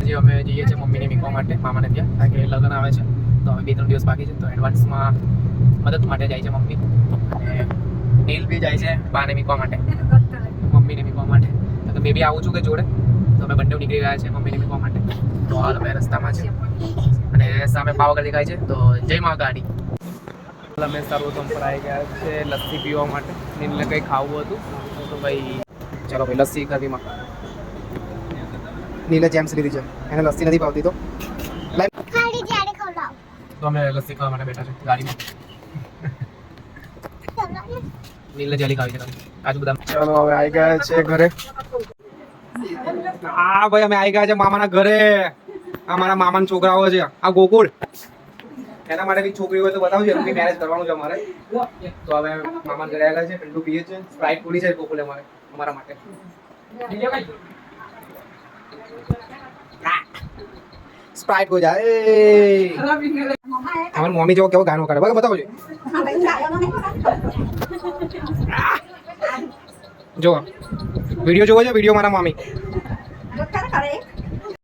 આજે અમે જઈએ છીએ મમ્મીને મીકવા માટે મામાને ત્યાં, કારણ કે લગ્ન આવે છે તો હવે 2-3 દિવસ બાકી છે, તો એડવાન્સમાં મદદ માટે જાય છે મમ્મી. અને નીલ બી જાય છે બાને મીકવા માટે, મમ્મીને મીકવા માટે. તો મેં બી આવું છું કે જોડે, તો અમે બંને નીકળી ગયા છે મમ્મીને મીકવા માટે. તો હાલ અમે રસ્તામાં છે અને સામે પાવાગઢ દેખાય છે, તો જય મા ગાડી. અમે સર્વોત્તમ પર આવી ગયા છે લસ્સી પીવા માટે. નીલને કંઈ ખાવું હતું તો ભાઈ ચલો ભાઈ લસ્સી ગરમીમાં. નીલે જેમ્સ લીધી છે, એને લસ્સી નથી ભાવતી તો અમે લસ્સી ખાવા માટે બેઠા છે ગાડીમાં. નીલને જેલી ખાવી છે કાજુ બદામ. ચલો હવે આવી ગયા છે ઘરે. હા ભાઈ અમે આવી ગયા છે મામાના ઘરે. આ મારા મામાના છોકરાઓ છે, આ ગોકુળ. એના માટે બી છોકરી હોય તો બતાવજો, એમની મેરેજ કરવાનું છે અમારે. તો હવે મામાના ઘરે આવ્યા છે, ઠંડુ પીએ છે, સ્પ્રાઇટ પૂરી છે ગોકુલે અમારા માટે. સ્પ્રાઇટ કોઈ જાય અમારી મમ્મી જેવો કેવો ગાનો કાઢે બરાબર બતાવજો. જો વિડીયો જોવો છે, વિડીયો મારા મમ્મી